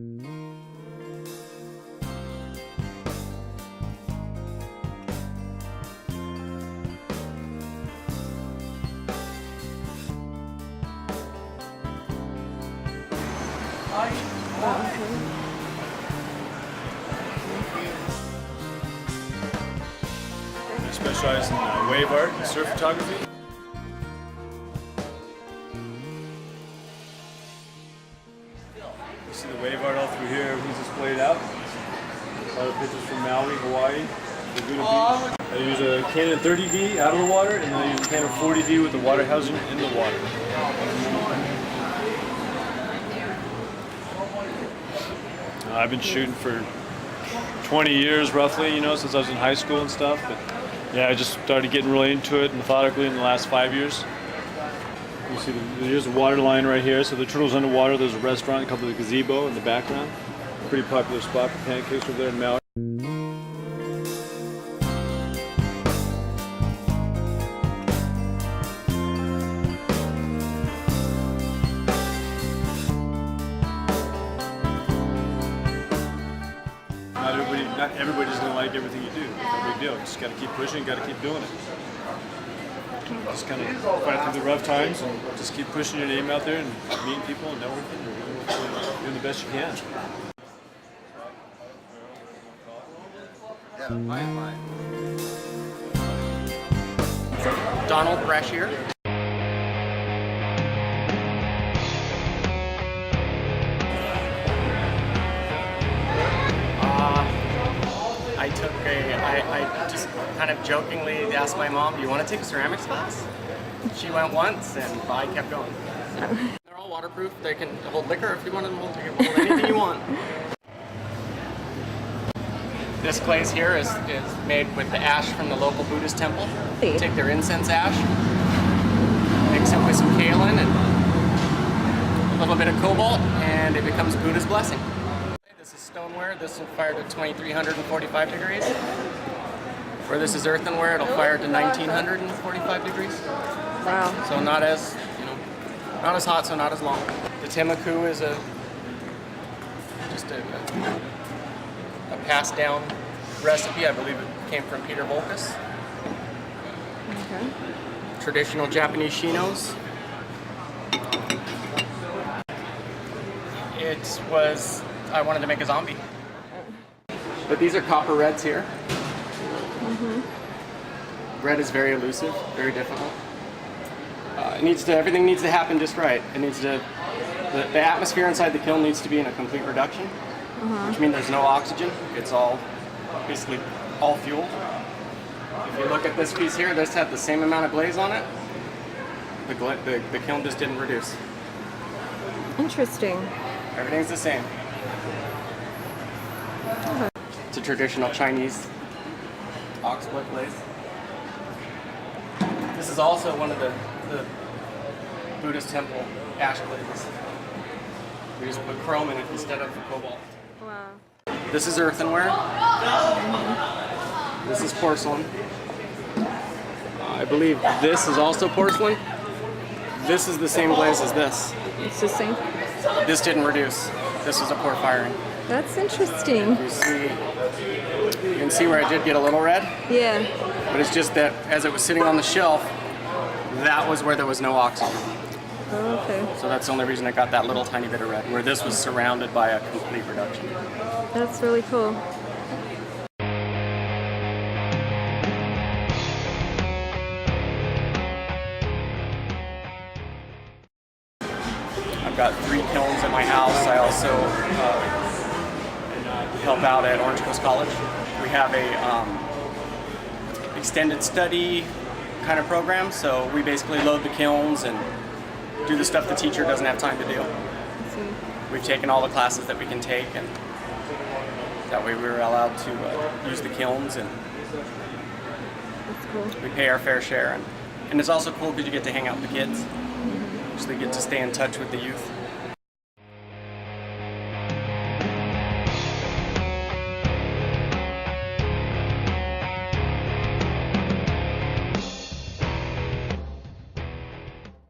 I specialize in wave art and surf photography. You see the wave art all through here, everything's displayed out. A lot of pictures from Maui, Hawaii, Laguna Beach. I use a Canon 30D out of the water, and then I use a Canon 40D with the water housing in the water. I've been shooting for 20 years roughly, you know, since I was in high school and stuff. But yeah, I just started getting really into it methodically in the last 5 years. You see, there's a water line right here. So the turtle's underwater. There's a restaurant called the Gazebo in the background. Pretty popular spot for pancakes over there in Maui. Not everybody's gonna like everything you do. It's no big deal. You just gotta keep pushing, gotta keep doing it. Just kind of fight through the rough times and just keep pushing your name out there and meeting people and networking and doing the best you can. Donald Brashear. I just kind of jokingly asked my mom, "Do you want to take a ceramics class?" She went once, and I kept going. They're all waterproof. They can hold liquor if you want them. They can hold anything you want. This glaze here is made with the ash from the local Buddhist temple. They take their incense ash, mix it with some kaolin and a little bit of cobalt, and it becomes Buddha's blessing. This is stoneware. This will fire to 2345 degrees. Where this is earthenware, it'll fire to 1945 degrees. Wow. So not as, not as hot, so not as long. The timaku is just a passed down recipe. I believe it came from Peter Volkus. Okay. Traditional Japanese shinos. I wanted to make a zombie. But these are copper reds here. Red is very elusive, very difficult. Everything needs to happen just right. It needs to, the atmosphere inside the kiln needs to be in a complete reduction, which means there's no oxygen. It's all, basically all fuel. If you look at this piece here, this had the same amount of glaze on it. The kiln just didn't reduce. Interesting. Everything's the same. It's a traditional Chinese oxblood glaze. This is also one of the Buddhist temple ash glazes. We just put chrome in it instead of cobalt. Wow. This is earthenware. This is porcelain. I believe this is also porcelain. This is the same glaze as this. It's the same? This didn't reduce. This was a pour firing. That's interesting. You can see where I did get a little red? Yeah. But it's just that as it was sitting on the shelf, that was where there was no oxygen. Oh, okay. So that's the only reason I got that little tiny bit of red, where this was surrounded by a complete reduction. That's really cool. I've got 3 kilns at my house. I also help out at Orange Coast College. We have a extended study kind of program, so we basically load the kilns and do the stuff the teacher doesn't have time to do. We've taken all the classes that we can take, and that way we were allowed to use the kilns, and That's cool. we pay our fair share. And it's also cool because you get to hang out with the kids, so they get to stay in touch with the youth.